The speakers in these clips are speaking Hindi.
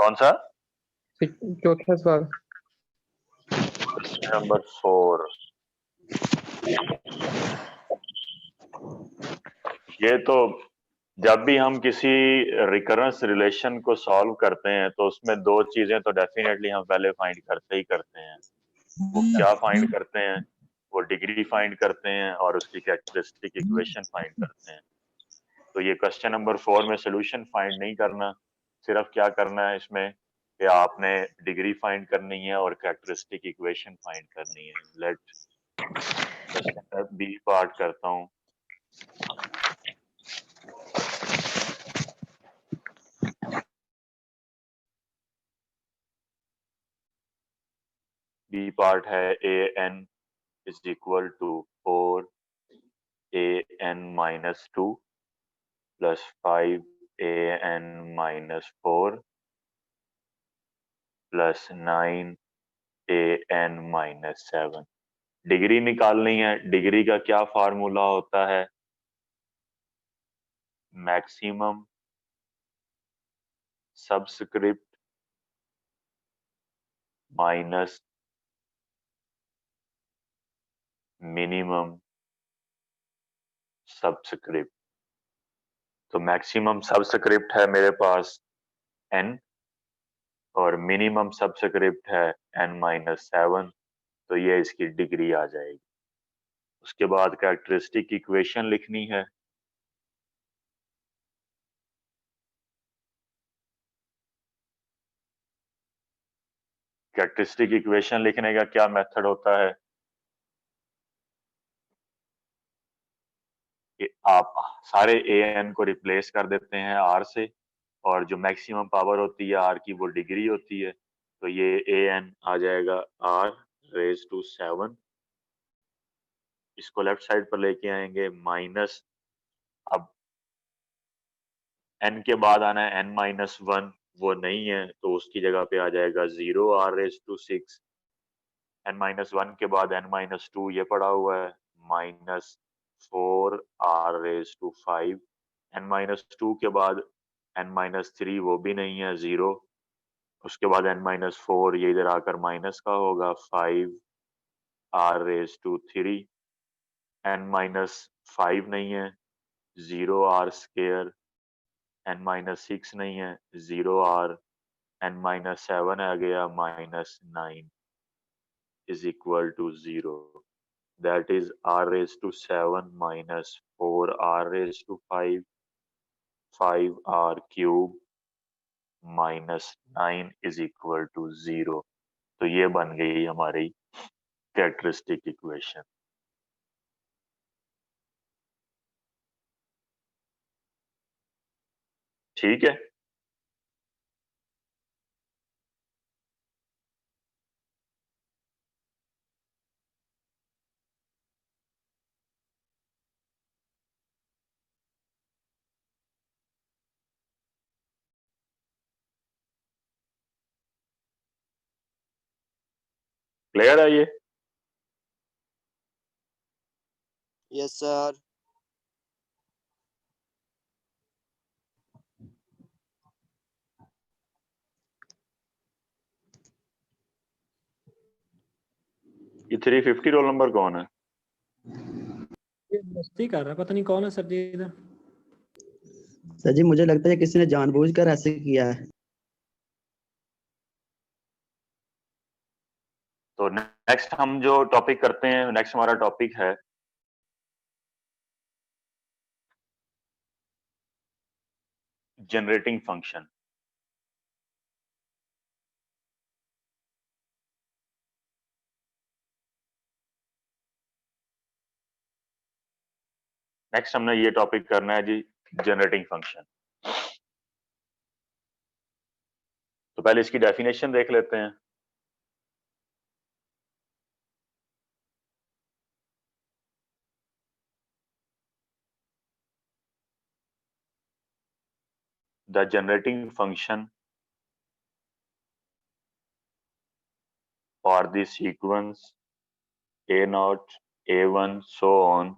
कौन सा? चौथा सवाल। Question number 4। ये तो जब भी हम किसी रिकरेंस रिलेशन को सॉल्व करते हैं तो उसमें दो चीजें तो डेफिनेटली हम पहले फाइंड करते ही करते हैं। वो क्या फाइंड करते हैं? वो डिग्री फाइंड करते हैं और उसकी कैरेक्टरिस्टिक इक्वेशन फाइंड करते हैं। तो ये क्वेश्चन नंबर 4 में सोल्यूशन फाइंड नहीं करना, सिर्फ क्या करना है इसमें कि आपने डिग्री फाइंड करनी है और कैरेक्टरिस्टिक इक्वेशन फाइंड करनी है। लेट क्वेश्चन बी पार्ट करता हूँ। बी पार्ट है an is equal to 4an minus 2 plus 5an minus 4 plus 9an minus 7। Degree निकालनी है। डिग्री का क्या फार्मूला होता है? Maximum subscript minus minimum subscript. तो मैक्सिमम सबस्क्रिप्ट है मेरे पास n और मिनिमम सबस्क्रिप्ट है n-7, तो ये इसकी डिग्री आ जाएगी। उसके बाद कैरेक्टरिस्टिक इक्वेशन लिखनी है। कैरेक्टरिस्टिक इक्वेशन लिखने का क्या मेथड होता है कि आप सारे an को रिप्लेस कर देते हैं r से, और जो मैक्सिमम पावर होती है r की वो डिग्री होती है। तो ये an आ जाएगा r⁻⁷। इसको लेफ्ट साइड पर लेके आएंगे माइनस, अब n के बाद आना है n-1, वो नहीं है तो उसकी जगह पे आ जाएगा 0 r⁻⁶। n-1 के बाद n-2 ये पड़ा हुआ है -4 r⁵। n-2 के बाद n-3 वो भी नहीं है 0। उसके बाद n-4 ये इधर आकर माइनस का होगा 5 r⁻3। n-5 नहीं है 0 r²। n-6 नहीं है 0 r। n-7 आ गया -9 is equal to 0। That is r⁻7 minus 4r⁵, 5r³ minus 9 is equal to 0। तो ये बन गई हमारी कैरेक्टरिस्टिक इक्वेशन। ठीक है। क्लियर है ये? Yes sir. ये 350 रोल नंबर कौन है? ये मस्ती कर रहा है, पता नहीं कौन है सर जी इधर। सर जी मुझे लगता है किसी ने जानबूझकर ऐसे किया है। तो नेक्स्ट हम जो टॉपिक करते हैं, नेक्स्ट हमारा टॉपिक है जनरेटिंग फंक्शन। नेक्स्ट हमने ये टॉपिक करना है जी, जनरेटिंग फंक्शन। तो पहले इसकी डेफिनेशन देख लेते हैं। The generating function for the sequence a0, a1 so on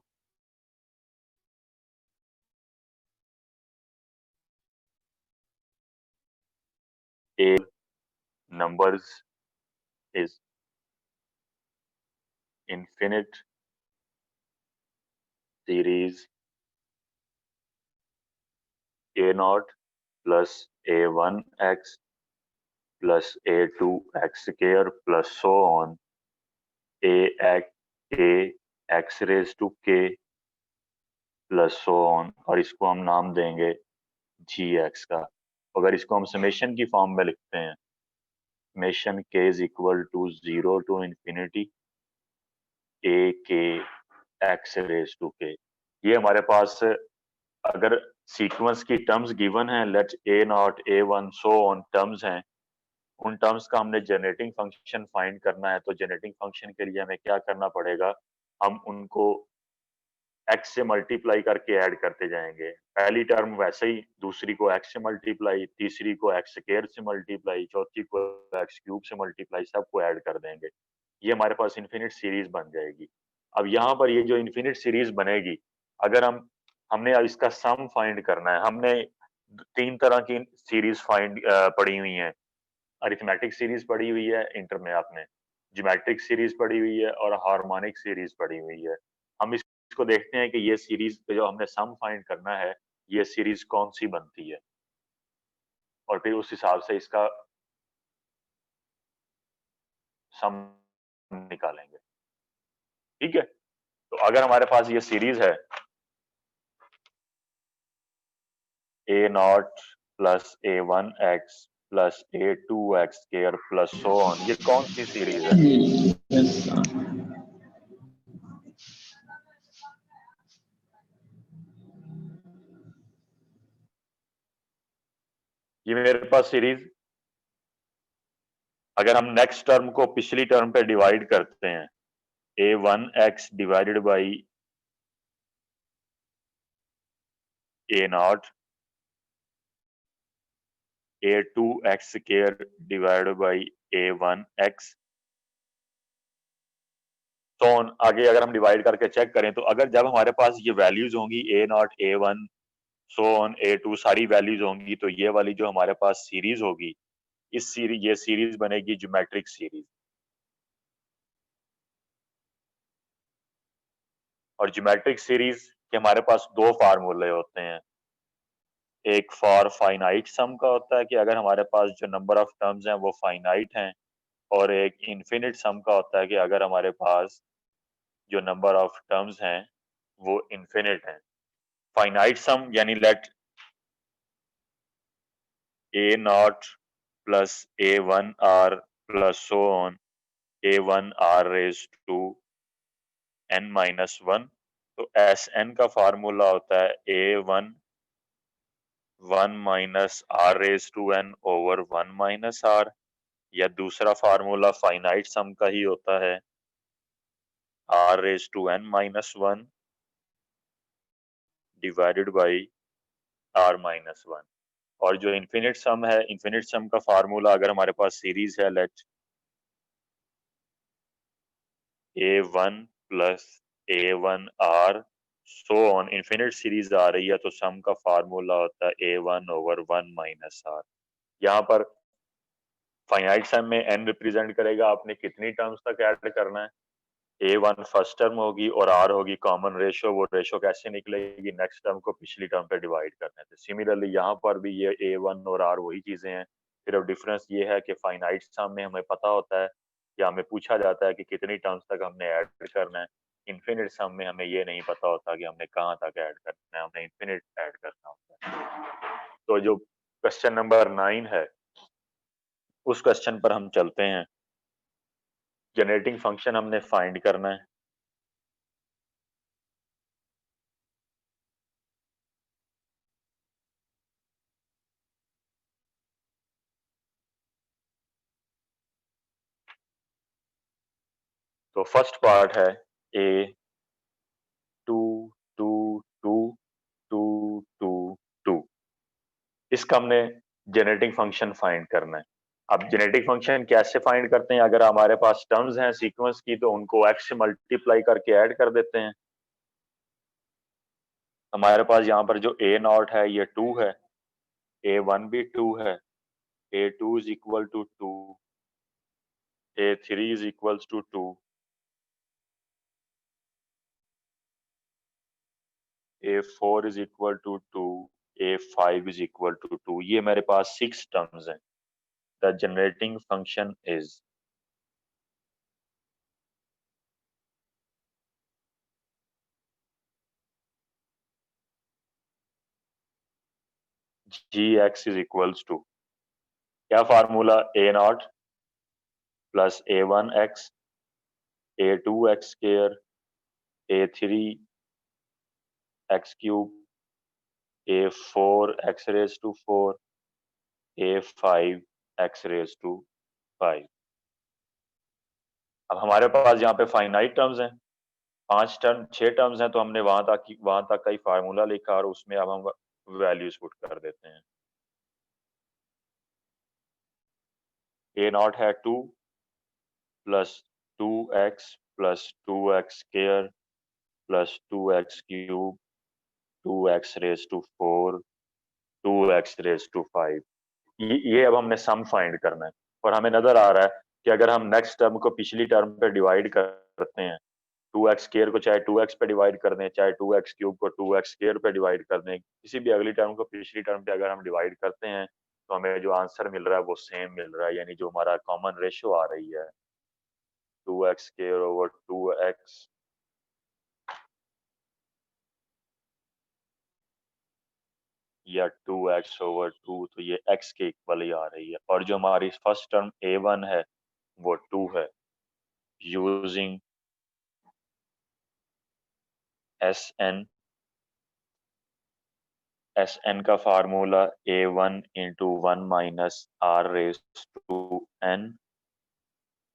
A numbers is infinite series A naught plus A1x plus A2x square plus so on x raised to k plus so on, और इसको हम नाम देंगे gx का। अगर इसको हम समेशन की फॉर्म में लिखते हैं, summation k is equal to 0 to infinity a k x raise to k। ये हमारे पास अगर सीक्वेंस की टर्म्स गिवन है, let a not a1 so on terms हैं, उन टर्म्स का हमने जनरेटिंग फंक्शन फाइंड करना है। तो जनरेटिंग फंक्शन के लिए हमें क्या करना पड़ेगा, हम उनको x से मल्टीप्लाई करके ऐड करते जाएंगे। पहली टर्म वैसे ही, दूसरी को x से मल्टीप्लाई, तीसरी को x स्क्वायर से मल्टीप्लाई, चौथी को x क्यूब से मल्टीप्लाई, सबको ऐड कर देंगे। ये हमारे पास इन्फिनिट सीरीज बन जाएगी। अब यहाँ पर ये जो इन्फिनिट सीरीज बनेगी, अगर हमने इसका सम फाइंड करना है, हमने 3 तरह की सीरीज फाइंड पड़ी हुई हैं। अरिथमेटिक सीरीज पड़ी हुई है इंटर में आपने, ज्योमेट्रिक सीरीज पड़ी हुई है और हार्मोनिक सीरीज पड़ी हुई है। हम इसको देखते हैं कि ये सीरीज पे जो हमने सम फाइंड करना है, ये सीरीज कौन सी बनती है, और फिर उस हिसाब से इसका सम निकालेंगे। ठीक है, तो अगर हमारे पास ये सीरीज है a not plus a1x plus a2x square plus so on, ये कौन सी सीरीज है? ये मेरे पास सीरीज, अगर हम नेक्स्ट टर्म को पिछली टर्म पे डिवाइड करते हैं, a1x divided by a not, a2x square divided by a1x, तो आगे अगर हम डिवाइड करके चेक करें, तो अगर जब हमारे पास ये वैल्यूज होंगी a not a1 so on a2 सारी वैल्यूज होंगी, तो ये वाली जो हमारे पास सीरीज होगी, ये सीरीज बनेगी ज्योमेट्रिक सीरीज। और ज्योमेट्रिक सीरीज के हमारे पास दो फार्मूले होते हैं, एक फॉर फाइनाइट सम का होता है कि अगर हमारे पास जो नंबर ऑफ टर्म्स हैं वो फाइनाइट हैं, और एक इनफिनिट सम का होता है कि अगर हमारे पास जो नंबर ऑफ टर्म्स हैं वो इनफिनिट हैं। फाइनाइट सम यानी let a not plus a1 r plus so on a1 r raise to n minus 1, तो Sn का फार्मूला होता है a1 1 minus r raise to n over 1 minus r, या दूसरा फार्मूला फाइनाइट सम का ही होता है r raise to n minus 1 divided by r minus 1। और जो इनफिनिट सम है, इनफिनिट सम का फार्मूला अगर हमारे पास सीरीज है, let a1 plus a1 r so on, infinite series आ रही है तो सम का फार्मूला होता है a1 ओवर 1 माइनस r। यहाँ पर फाइनाइट सम में n रिप्रेजेंट करेगा आपने कितनी टर्म्स तक ऐड करना है, a1 फर्स्ट टर्म होगी और r होगी कॉमन रेशो। वो रेशो कैसे निकलेगी, नेक्स्ट टर्म को पिछली टर्म पे डिवाइड करने से। सिमिलरली यहाँ पर भी ये a1 और r वही चीजें हैं, सिर्फ डिफरेंस ये है कि फाइनाइट सम में हमें पता होता है या हमें पूछा जाता है कि कितनी टर्म्स तक हमने ऐड करना है। इन्फिनिट सम में हमें ये नहीं पता होता कि हमने कहाँ तक ऐड करना है, हमने इन्फिनिट ऐड करना होता है। तो जो क्वेश्चन नंबर 9 है, उस क्वेश्चन पर हम चलते हैं। जनरेटिंग फंक्शन हमने फाइंड करना है। तो फर्स्ट पार्ट है a 2 2 2 2 2 2, इसका हमने जनरेटिंग फंक्शन फाइंड करना है। अब जनरेटिंग फंक्शन कैसे फाइंड करते हैं, अगर हमारे पास टर्म्स हैं सीक्वेंस की तो उनको x से मल्टीप्लाई करके ऐड कर देते हैं। हमारे पास यहाँ पर जो a नॉट है ये 2 है, a1 भी 2 है, A2 is equal to 2, A3 is equals to 2, A4 is equal to 2, A5 is equal to 2. ये मेरे पास 6 टर्म्स हैं. The generating function is gx is equals to, क्या formula, a0 plus a1x, a2x square, a3x cube, a4x raise to 4, a5x raise to 5. अब हमारे पास यहाँ पे फाइनाइट टर्म्स हैं, 6 टर्म्स हैं, तो हमने वहां तक का ही फार्मूला लिखा और उसमें अब हम वैल्यूज पुट कर देते हैं. a0 है 2 plus 2x plus 2x square plus 2x cube, 2x raise to 4, 2x raise to 5. ये अब हमने सम फाइंड करना है और हमें नजर आ रहा है कि अगर हम नेक्स्ट टर्म को पिछली टर्म पे डिवाइड करते हैं, 2x स्क्वायर को चाहे 2x पे डिवाइड कर दें, चाहे 2x क्यूब को 2x स्क्वायर पे डिवाइड कर दें, किसी भी अगली टर्म को पिछली टर्म पे अगर हम डिवाइड करते हैं तो हमें जो आंसर मिल रहा है वो सेम मिल रहा है, यानी जो हमारा कॉमन रेशियो आ रही है 2x स्क्वायर ओवर 2x या 2x ओवर 2, तो ये x के इक्वल ही आ रही है. और जो हमारी फर्स्ट टर्म a1 है वो 2 है. यूजिंग Sn का formula a1 into 1 minus r raise to n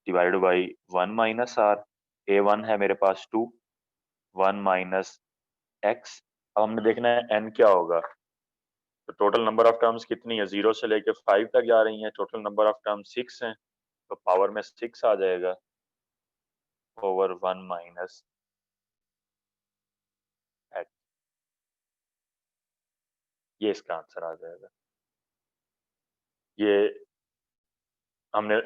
divide by 1 minus r. a1 है मेरे पास 2, 1 माइनस x. अब हमने देखना है n क्या होगा. तो टोटल नंबर ऑफ टर्म्स कितनी है, 0 से लेके 5 तक जा रही हैं. टोटल नंबर ऑफ टर्म्स 6 हैं, तो पावर में 6 आ जाएगा ओवर 1 माइनस x. ये इसका आंसर आ जाएगा. ये हमने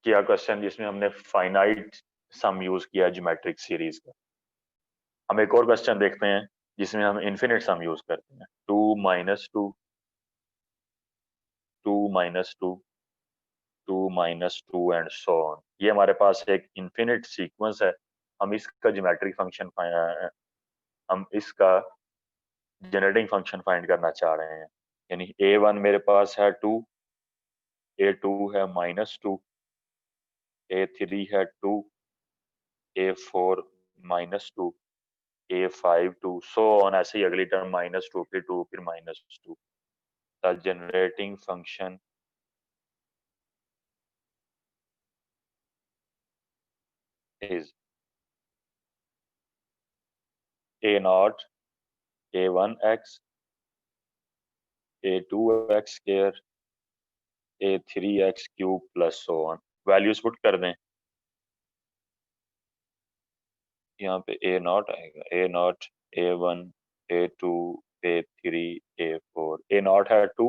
किया क्वेश्चन जिसमें हमने फाइनाइट सम यूज किया ज्योमेट्रिक सीरीज का. हम एक और क्वेश्चन देखते हैं जिसमें हम इन्फिनिट सम यूज करते हैं. 2 minus 2, 2 minus 2, 2 minus 2 and so on. ये हमारे पास एक इन्फिनिट सीक्वेंस है. हम इसका ज्योमेट्रिक फंक्शन हम इसका जनरेटिंग फंक्शन फाइंड करना चाह रहे हैं. यानी a1 मेरे पास है 2, a2 है माइनस 2, a3 है 2, a4 minus 2, a5 2, so on. ऐसे ही अगली टर्म माइनस 2 फिर 2 फिर minus 2. The generating function is a0 a1x a2x square a3x cube plus so on. Values put कर दें. यहाँ पे a0 आएगा, a0 a1 a2 a3 a4. a0 है 2,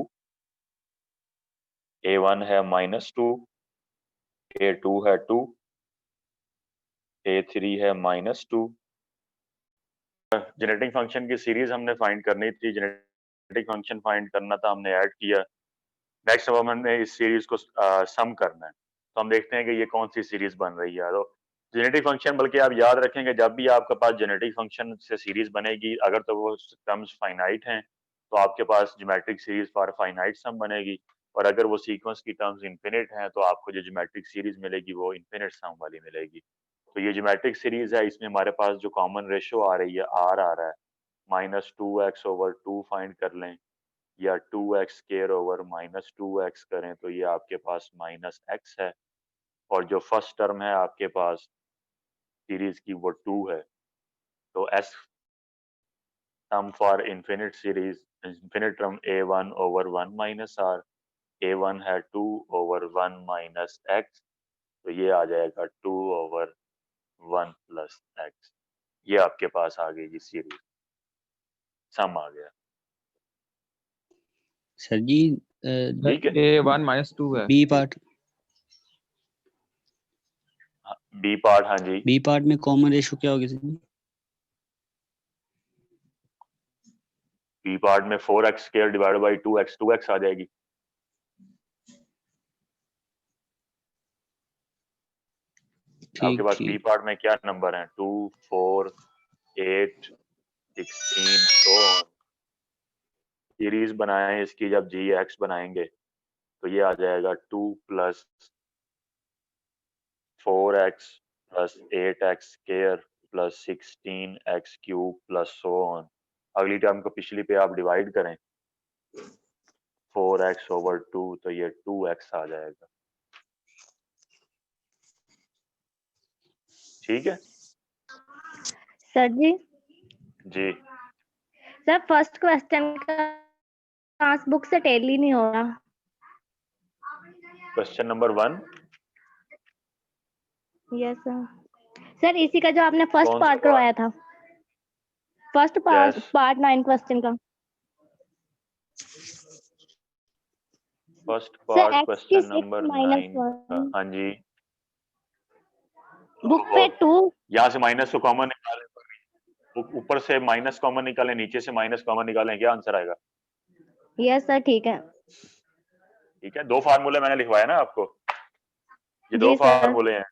a1 है माइनस 2, a2 है 2, a3 है माइनस 2. जनरेटिंग फंक्शन की सीरीज हमने फाइंड करनी थी. जनरेटिंग फंक्शन फाइंड करना था, हमने ऐड किया. नेक्स्ट अब हमने इस सीरीज को सम करना है. तो हम देखते हैं कि ये कौन सी सीरीज बन रही है. तो जेनेटिक फंक्शन, बल्कि आप याद रखेंगे जब भी आपके पास जेनेटिक फंक्शन से सीरीज बनेगी, अगर तो वो टर्म्स फाइनाइट हैं तो आपके पास ज्योमेट्रिक सीरीज फॉर फाइनाइट सम बनेगी, और अगर वो सीक्वेंस की टर्म्स इनफिनिट हैं तो आपको जो ज्योमेट्रिक सीरीज मिलेगी वो इनफिनिट सम वाली मिलेगी. तो ये ज्योमेट्रिक सीरीज है, इसमें हमारे पास जो कॉमन रेशियो आ रही है r आ रहा है. माइनस 2x ओवर 2 फाइंड कर लें या 2x square over minus 2x करें तो ये आपके पास माइनस x है. और जो फर्स्ट टर्म है आपके पास सीरीज की वो 2 है. तो s sum for infinite series, infinite term a1 over 1 minus r, a1 है 2 ओवर 1 माइनस x, तो ये आ जाएगा 2 ओवर 1 प्लस x. ये आपके पास आ गई जी सीरीज, सम आ गया. सर जी ठीक है, A1 -2 है। बी पार्ट बी पार्ट, हाँ जी, बी पार्ट में कॉमन रेशो क्या होगी सर? बी पार्ट में 4x square divided by 2x आ जाएगी। आपके पास बी पार्ट में क्या नंबर है? 2, 4, 8, 16 तो सीरीज बनाएं इसकी, जब जी एक्स बनाएंगे तो ये आ जाएगा 2 plus 4x plus 8x square plus 16x cube plus so on. अगली टर्म को पिछली पे आप डिवाइड करें, 4x ओवर 2 तो ये 2x आ जाएगा। ठीक है सर जी, जी, सर फर्स्ट क्वेश्चन का बुक से टेली नहीं हो रहा। Question number 1 yes sir. Sir इसी का जो आपने फर्स्ट कौन सा पार्ट करवाया था, first part Yes. Part 9 question का। फर्स्ट सर पार्ट एक्स की क्वेश्चन 6 नंबर माइनस 9 1 हाँ जी, बुक पे 2। यहाँ से माइनस को कॉमन निकालें, ऊपर से माइनस कॉमन निकालें, नीचे से माइनस कॉमन निकालें, क्या आंसर आएगा? यस सर, ठीक है। ठीक है, दो फार्मूले मैंने लिखवाया ना आपको, ये दो जी सर। फार्मूले हैं।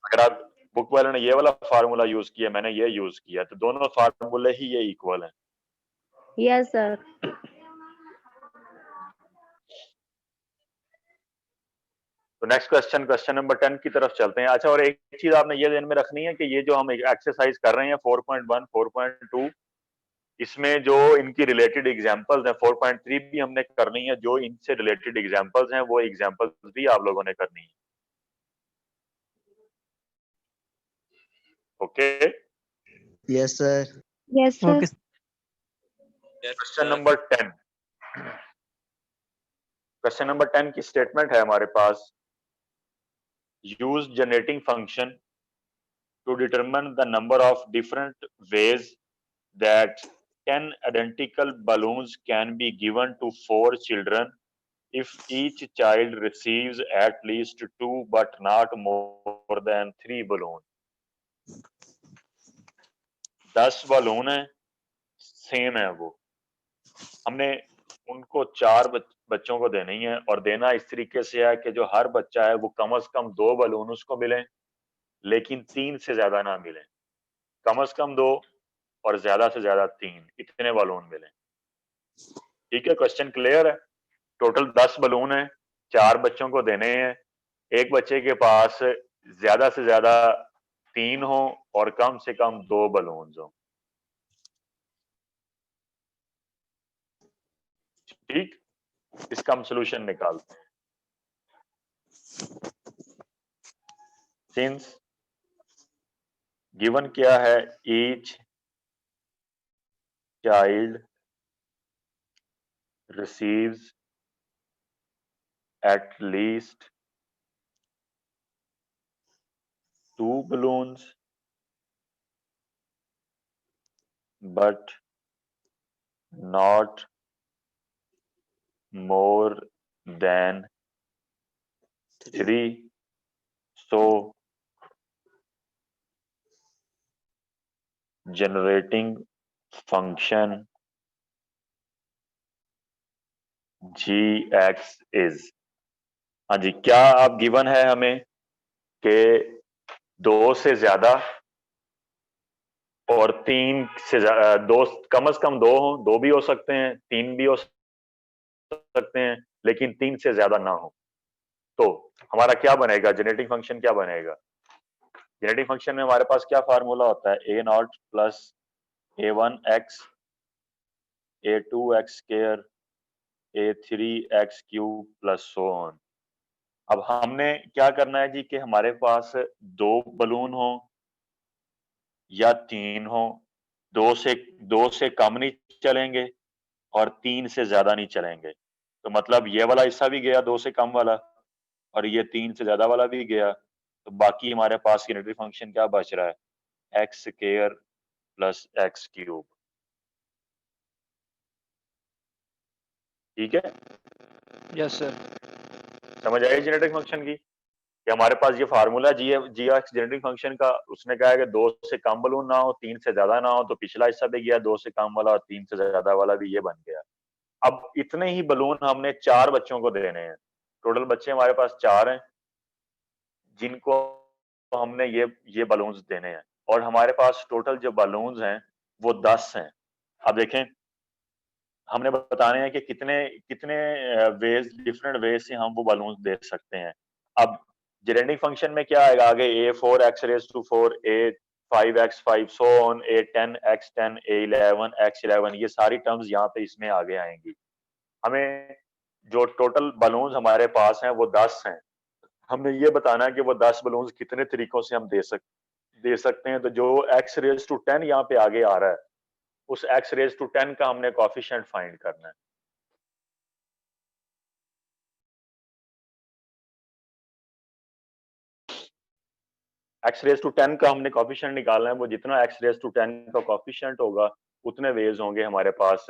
अगर आप बुक वाले ने ये वाला फार्मूला यूज किया, मैंने ये यूज किया, तो दोनों फार्मूले ही ये इक्वल हैं। Yes sir. तो नेक्स्ट क्वेश्चन, क्वेश्चन नंबर 10 की तरफ चलते हैं। अच्छा, और एक चीज आपने ये ध्यान में रखनी है कि ये जो हम एक्सरसाइज कर रहे हैं 4.1, 4.2, इसमें जो इनकी रिलेटेड एग्जांपल्स हैं, 4.3 भी हमने करनी है, जो इनसे रिलेटेड एग्जांपल्स हैं वो एग्जांपल्स भी आप लोगों ने करनी है। Okay, yes sir. Yes sir. Question number 10, question number 10 की स्टेटमेंट है हमारे पास, use generating function to determine the number of different ways that 10 identical balloons can be given to 4 children if each child receives at least 2 but not more than 3 balloons। 10 balloon है, सेम है, वो हमने उनको 4 बच्चों को देनी है, और देना इस तरीके से है कि जो हर बच्चा है वो कम से कम 2 बलून उसको मिले, लेकिन 3 से ज्यादा ना मिले। कम से कम 2 और ज्यादा से ज्यादा 3, इतने बलून मिले। ठीक है, क्वेश्चन क्लियर है? टोटल 10 बलून है, 4 बच्चों को देने हैं, एक बच्चे के पास ज्यादा से ज्यादा 3 हो और कम से कम 2 बलून हो। ठीक, इसका हम सोल्यूशन निकालते हैं। सिंस गिवन क्या है, each child receives at least 2 balloons but not more than 3, so generating function gx is, हाँ जी, क्या आप गिवन है हमें कि 2 से ज्यादा और 3 से ज्यादा, 2 कम से कम 2 हो, 2 भी हो सकते हैं, 3 भी हो सकते हैं, लेकिन 3 से ज्यादा ना हो, तो हमारा क्या बनेगा, जेनेटिक फंक्शन क्या बनेगा? जेनेटिक फंक्शन में हमारे पास क्या फार्मूला होता है, a naught plus a1x a2x square a3x cube plus so on. अब हमने क्या करना है जी कि हमारे पास 2 बलून हो या 3 हो, 2 से कम नहीं चलेंगे और 3 से ज्यादा नहीं चलेंगे। तो मतलब ये वाला हिस्सा भी गया 2 से कम वाला, और ये 3 से ज्यादा वाला भी गया, तो बाकी हमारे पास यूनिटरी फंक्शन क्या बच रहा है, x square plus x cube. ठीक है, Yes, sir. समझ आई जेनेटिक फंक्शन की कि हमारे पास ये फार्मूला जी एक्स जेनेटिक फंक्शन का, उसने कहा है कि 2 से कम बलून ना हो, 3 से ज्यादा ना हो, तो पिछला हिस्सा भी गया 2 से कम वाला और 3 से ज्यादा वाला भी, ये बन गया। अब इतने ही बलून हमने 4 बच्चों को देने हैं। टोटल बच्चे हमारे पास 4 हैं जिनको हमने ये बलून्स देने हैं, और हमारे पास टोटल जो बलून्स हैं वो 10 हैं। अब देखें, हमने बताने हैं कि कितने कितने वेज, डिफरेंट वेज से हम वो बलून्स दे सकते हैं। अब जेनेटिक फंक्शन में क्या आएगा आगे, a4x⁴, a5x5, so on, a10x10, a11x11, ये सारी टर्म्स यहाँ पे इसमें आगे आएंगी। हमें जो टोटल बलून्स हमारे पास हैं वो 10 हैं। हमने ये बताना है कि वो 10 बलून्स कितने तरीकों से हम दे सकते हैं। तो जो x⁻10 यहाँ पे आगे आ रहा है, उस x⁻10 का हमने कोएफिशिएंट फाइंड करना है। x⁻10 का हमने कोएफिशिएंट निकालना है। वो जितना x⁻10 का कोएफिशिएंट होगा, उतने वेज होंगे हमारे पास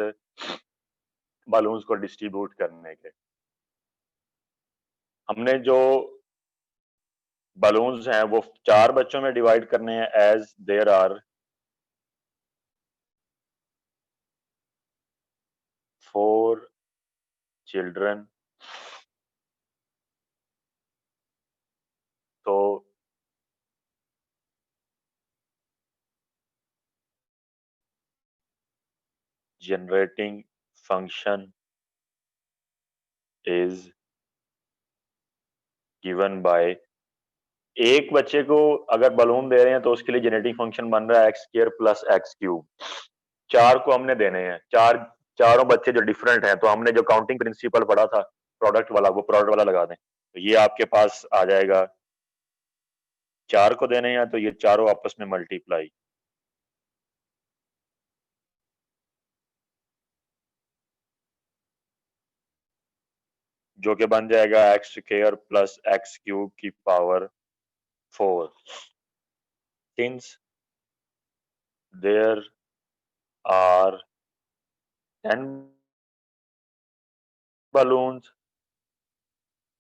बलून्स को डिस्ट्रीब्यूट करने के। हमने जो बलून्स हैं वो 4 बच्चों में डिवाइड करने हैं, एज देयर आर 4 चिल्ड्रन। तो generating function is given by, एक बच्चे को अगर बलून दे रहे हैं तो उसके लिए जेनेटिक फंक्शन बन रहा है x² + x³। 4 को हमने देने हैं, चारों बच्चे जो डिफरेंट हैं, तो हमने जो काउंटिंग प्रिंसिपल पढ़ा था प्रोडक्ट वाला, वो प्रोडक्ट वाला लगा दें। तो ये आपके पास आ जाएगा, 4 को देने हैं तो ये चारों आपस में मल्टीप्लाई, जो कि बन जाएगा x² + x³ की power 4। Since there are 10 balloons,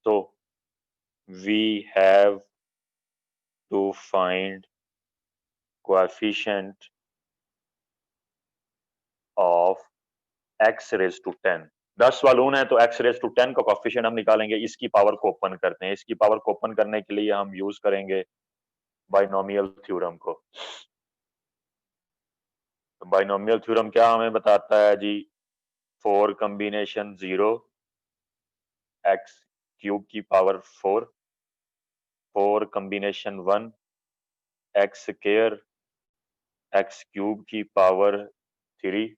so we have to find coefficient of x⁻10। 10 balloon है तो x⁻10 का कोएफिशिएंट हम निकालेंगे। इसकी पावर को ओपन करते हैं। इसकी पावर को ओपन करने के लिए हम यूज करेंगे बाइनोमियल थ्योरम को। तो बाइनोमियल थ्योरम क्या हमें बताता है जी, 4 कॉम्बिनेशन 0 x³ की पावर 4, 4 कॉम्बिनेशन 1 x² x³ की पावर 3,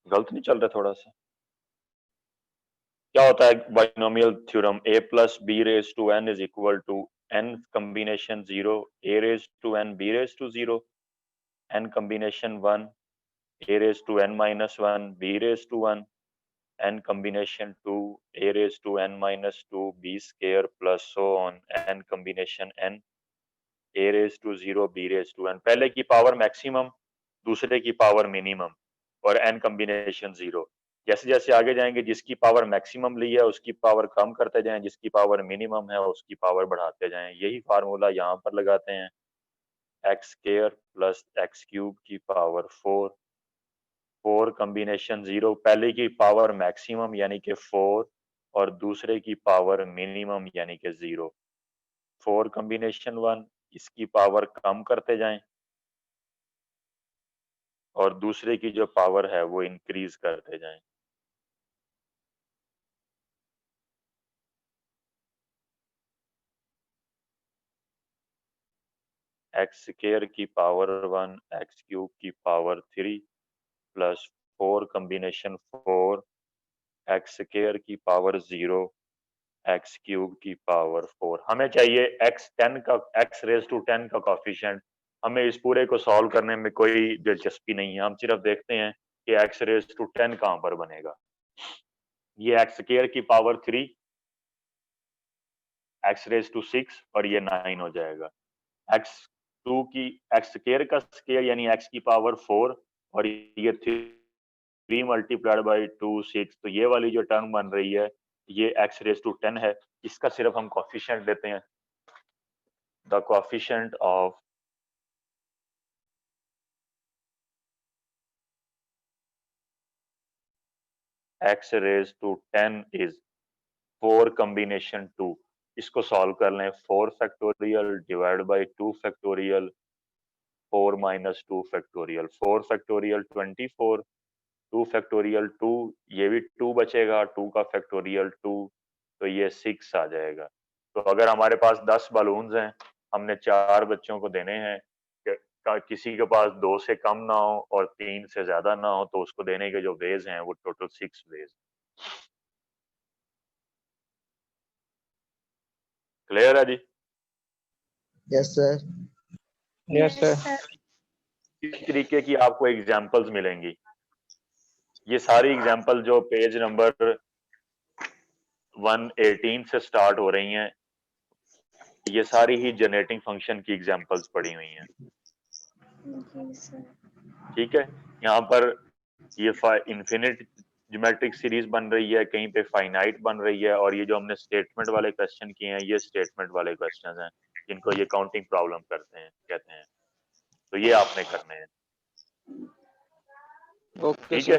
गलत नहीं चल रहा थोड़ा सा? क्या होता है binomial theorem, a+b⁻n is equal to n combination 0 a⁻n b⁻0, n combination 1 a⁻n-1 b⁻1, n combination 2 a⁻n-2 b² plus so on, n combination n a⁻0 b⁻n। पहले की पावर मैक्सिमम, दूसरे की पावर मिनिमम, और n कॉम्बिनेशन 0। जैसे जैसे आगे जाएंगे, जिसकी पावर मैक्सिमम ली है उसकी पावर कम करते जाएं, जिसकी पावर मिनिमम है उसकी पावर बढ़ाते जाएं। यही फार्मूला यहाँ पर लगाते हैं, x² + x³ की पावर 4, 4 कॉम्बिनेशन 0, पहले की पावर मैक्सिमम यानी कि 4 और दूसरे की पावर मिनिमम यानी कि 0। 4 कॉम्बिनेशन 1, इसकी पावर कम करते जाएं और दूसरे की जो पावर है वो इंक्रीज करते जाएं। x² की पावर 1 x³ की पावर 3 प्लस 4 कॉम्बिनेशन 4 x² की पावर 0 x³ की पावर 4। हमें चाहिए x10 का x⁻10 का कोएफिशिएंट। हमें इस पूरे को सॉल्व करने में कोई दिलचस्पी नहीं है, हम सिर्फ देखते हैं कि x⁻10 कहां पर बनेगा। ये x² की पावर 3 x रेज टू 6 और ये 9 हो जाएगा। x2 की x स्क्वायर का स्क्वायर यानी x की पावर 4 और ये 3 मल्टीप्लाइड बाई 2 6, तो ये वाली जो टर्म बन रही है ये x रेज टू 10 है। इसका सिर्फ हम कोफिशिएंट लेते हैं, the coefficient of x raise to 10 is 4 combination 2। इसको सॉल्व कर लें, 4 factorial divide by 2 factorial 4 minus 2 factorial, 4 factorial 24, 2 factorial 2, ये भी 2 बचेगा, 2 का फैक्टोरियल 2, तो ये 6 आ जाएगा। तो अगर हमारे पास 10 बलून्स हैं, हमने 4 बच्चों को देने हैं, किसी के पास 2 से कम ना हो और 3 से ज्यादा ना हो, तो उसको देने के जो वेज हैं वो टोटल 6 वेज। क्लियर है जी? Yes sir. Yes sir. इस तरीके की आपको एग्जांपल्स मिलेंगी। ये सारी एग्जांपल जो पेज नंबर 118 से स्टार्ट हो रही हैं, ये सारी ही जनरेटिंग फंक्शन की एग्जांपल्स पड़ी हुई हैं। ठीक है, यहाँ पर ये इन्फिनिट ज्योमेट्रिक सीरीज बन रही है, कहीं पे फाइनाइट बन रही है, और ये जो हमने स्टेटमेंट वाले क्वेश्चन किए हैं ये स्टेटमेंट वाले क्वेश्चन हैं, जिनको ये काउंटिंग प्रॉब्लम कहते हैं। तो ये आपने करने हैं। ओके ठीक है,